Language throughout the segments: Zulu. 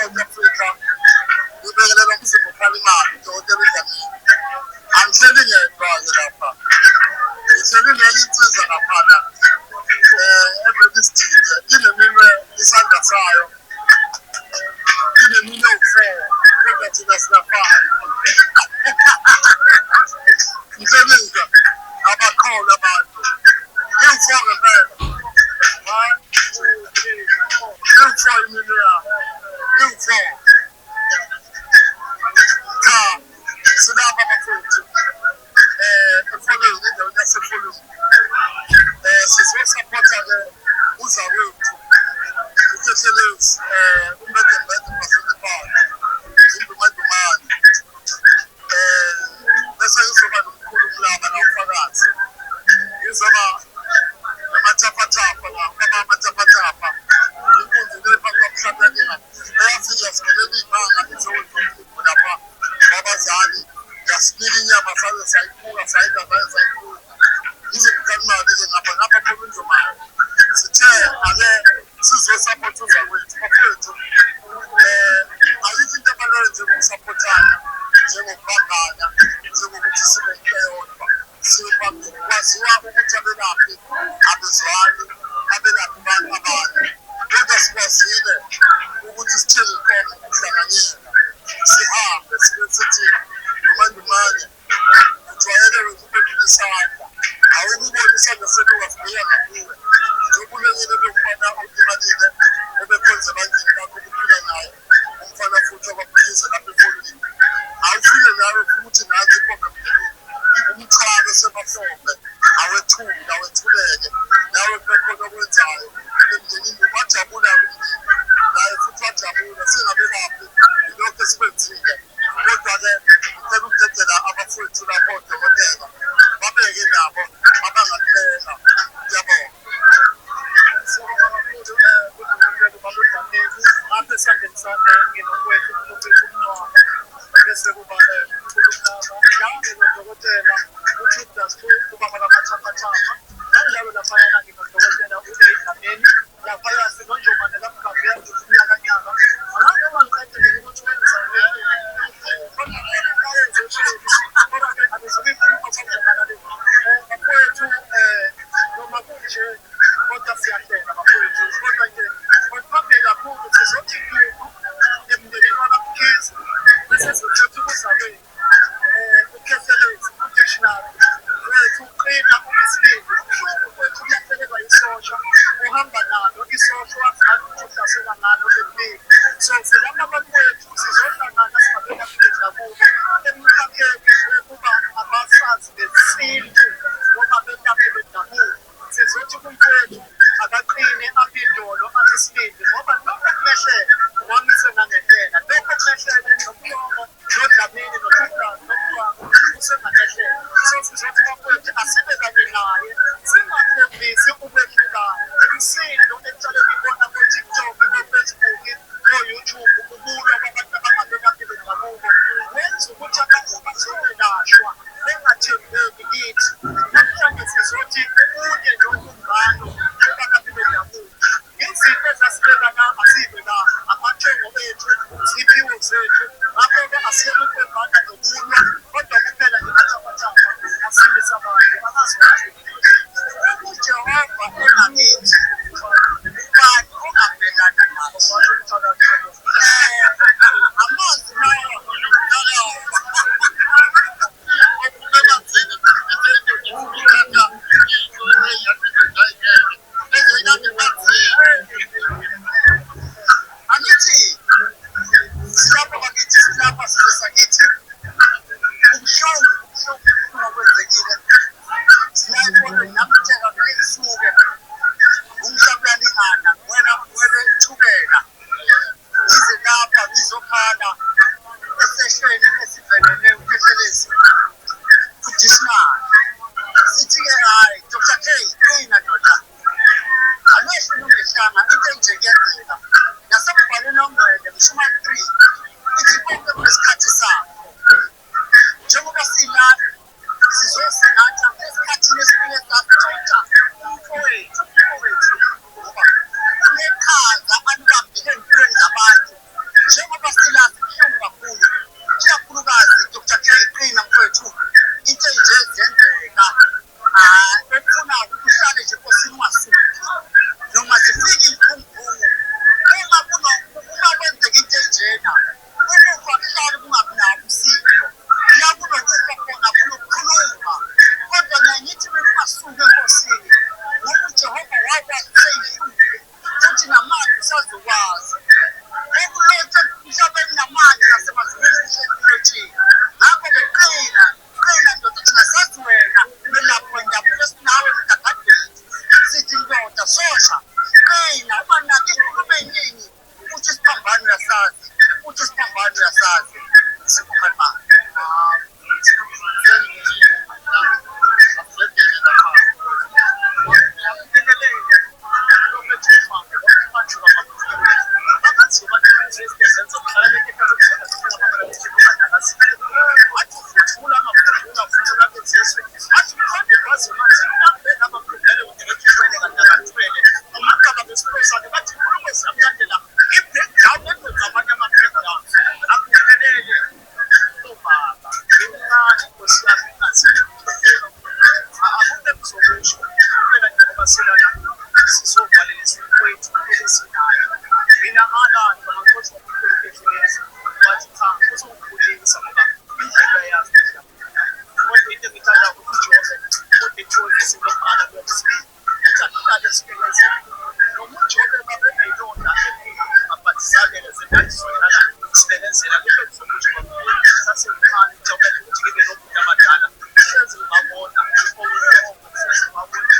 South Africa ubekelela umzimba uhlala imali udokotela uDlamini angihleli ngedwa-ke lapha ngihleli nenye insiza laphana eVelistide ineminwe isandla sayo ineminwe u-4 kodwa thina singafani ngitsheliza abaqhawula abantu i-4 ngempela 1 2 3 4 i-4 iminwe yabo i-4 cha silapha bafowethu efonini endaweni yasefonini sizosapotha-ke uzakwethu uKehlelezi uMedembede Mafilipane Indumandumane bese ngizoba nomkhulu umlaba la ufakazi ngizoba namathaphathapha la amathaphapha inkunzi lephambi kwamhlabanyana eyafika sigelela iy'manga izowethu lapha babazali yasinika inyama saze sayibuka sayidavaye sayibuka izimkhalimali-ke ngapha khona indlumane sithe ake sizosapotha uzakwethu bafowethu ayikho into ebaluleke njengokusapothana njengokubambana njengokuthi sibe into eyodwa kwaziwa ukuthi abelaphi abezwani abelaphi bantu abanye kodwa sikwazile ukuthi sithenge inkomo ngokuhlanganyela sihambe sithi nomandumane ujwayele wethu ubekile isandla awukubona isandla seluka sibeka ngakuwe nobulengile bekufana otimalile obekhonza ebantwini bakho okuphila naye umfana futhi okwaphiza lapha efonini awufike nawe futhi nathi ikhombe mkhulu umchalo semahlombe awethuleke nawe bekhona okwenzayo emndenini wajabula-ke umndeni naye futhi wajabula singabelaphi ilokhu esikwenzile kodwa-ke ngicela ukudedela abafowethu lapho odokotela babeke nabo abangaphela ngiyabonga apha esandleni sami nginokwethu umfowethu umncwaba bese kuba umkhulu umlaba nami nodokotela uJudas ubaba lamathaphathapha kanjalo laphayana nginodokotela uDlamini laphaya sinonjomane kaMgabe yanyaka angazi uma ngiqede nje ukuthi wenza bafowethu noma kunje kodwa siyahlela bafowethu kodwa nje phambili kakhulu sizothi kubo emndenini wakaMkhize bese sizothi kuzakwethu uKehlelezi u-dictionary wethu uqina umsibili wethu uyahlelelwa isosha uhamba nalo isosha wazali ukuthi uhlasela ngalo emini so silapha bafowethu sizohlangana singabelaphi bendabuko emkhakheni wokuba abasazi besintu noma belaphi bendabuko sizothi kumfowethu akaqine aphe idolo aphe isibindi ngoba lokho kumehlela nami senganehlela lokho kumehlela nomlomo noDlamini noJudas noMncwaba usenganehlela so sizothi bafowethu asibe kanye naye singakhombisi ukwehlukana imisindo ekuqale ngibona ko-TikTok, ko-Facebook, ko-YouTube ukulwa kwabantu abangabelaphi bendabuko wenza ngalisonala sibelezela lokho kuzokuthi sasemkhaya njengoba ukuthi ngibe nomuntu abadala senze ngabona senze ngabona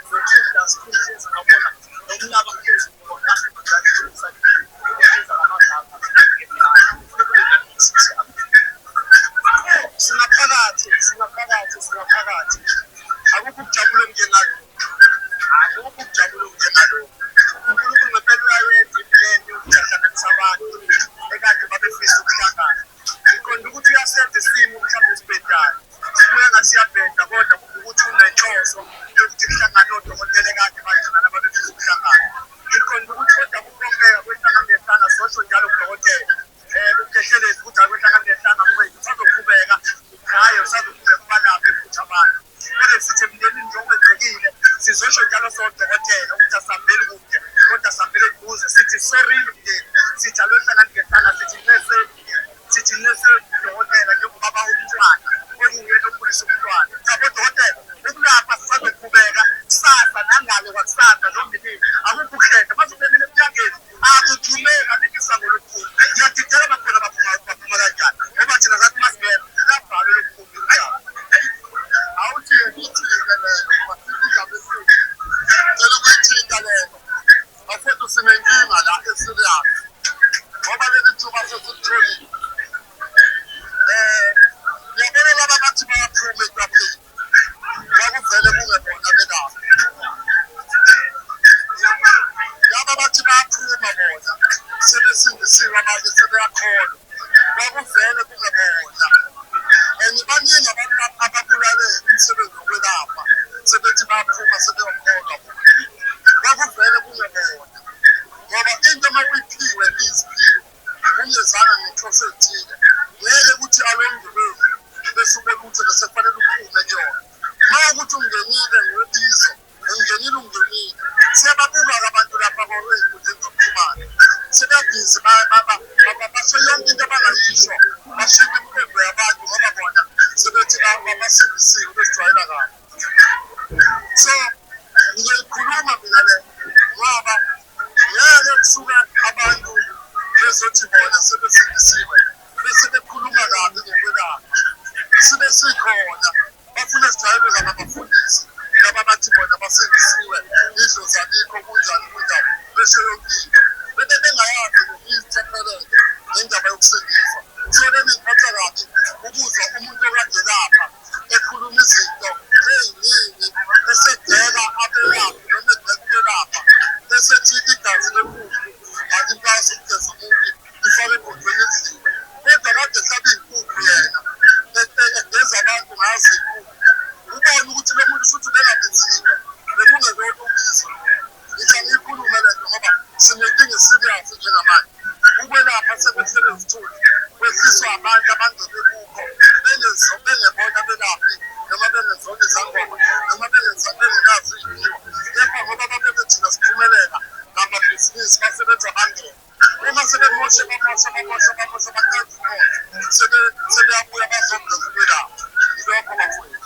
lokudla senze ngabona nokulaba phezulu bona singaphakathi akukho ukujabula njenalo akukho ukujabula njenalo uNkulunkulu ngempela uyayenza impilo yokuhlanganisa abantu ekade babefisa ukuhlangana ikhona ukuthi uyasenza isimo mhlawumbe isibhedayo kuya ngasiyabheda kodwa ukuthi unenhloso yokuthi kuhlangane odokotela ekade bagcina babefisa ukuhlangana ikhona ukuthi kodwa kuqhubeka kwehlangana ngehlanga sosho njalo udokotela ukukhehleleza ukuthi akwehlangana ngehlanga kwethu sazoqhubeka ngayo sazoqhubeka balapha futhi abantu kodwa sithi emndenini njengokwenzekile sizosho njalo sodokotela ukuthi asihambeli kude kodwa sihambele eduze sithi sorry mndeni sithi alwehlangana ngehlanga sithi nese udokotela njengobaba umntwana oyingene okhulisa umntwana sabodokotela ukulapha sisazoqhubeka kusasa nangale kwakusasa nomndeni akukho ukuhlehla mazobekile emnyangeni akuthumeka likisango lokukhulu ngiyadidela bakhona baphuma kanjani ngoba thina sathi masibele labhalo lokukhulu njalo awuthi ngithike lelo masifika besini ngicela ukuyithinta lelo bafethu sinenkinga la esirius ngoba leli thuba sesitholile ngiyabona laba bathi bayaphuma ekwabeni kwakuvele kungebona belapha laba bathi bayaphuma bona sebesindisiwe abanye sebeyakholwa kwakuvele kungebona and baningi abantu ababulale umsebenzi wokwelapha sebethi bayaphuma sebeyokholwa kwakuvele kungebona ngoba into uma uyiphiwe iziphiwo ungezana nenhloso ethile ngeke ukuthi alongibeni bese ubona ukuthi besekufanele uphume kuyona ma ukuthi ungenile ngobizo ungenile sebabuka abantu lapha kwey'nkundleni zokuxhumana sebebhizi basho yonke into abangayisho bashinga imiqondo yabantu ngoba bona sebethi basindisiwe besijwayela kabi so ngiyayikhuluma mina le ngoba ngeke kusuke abantu bezothi bona sebesindisiwe bese bekhuluma kabi ngokwelapha sibe sikhona bafuna sijwayele laba bafundisi laba bathi bona basindisiwe idlozi alikho kunjani besho yonke into bebe bengayazi ngiyithephelele ngendaba yokusindiswa so lengiphatha kabi ukuzwa umuntu okade lapha ekhuluma izinto ey'ningi esedeka abelaphi noma edekubelapha esethi igazi lenkukhu alikwazi ukugeza umuntu lifake ebhodweni edliwe kodwa kade hlaba iy'nkukhu yena egeza abantu ngazo iy'nkukhu ubone ukuthi lo muntu futhi bengabenziwe bekungekona ubizo ngithi angiyikhulume lento ngoba sinenkinga esirius njengamanje ukwelapha sebesebezithuli kwehliswa abantu abangene kukho bengebona belaphi noma bengezona izangoma noma bengenazo iy'phiwo kepha ngoba babe thina siphumelela ngamabhizinisi basebenza bangena uma sebemoshe baqeda ukona sebeyabuya bazongeza ukwelapha ilokho bafuna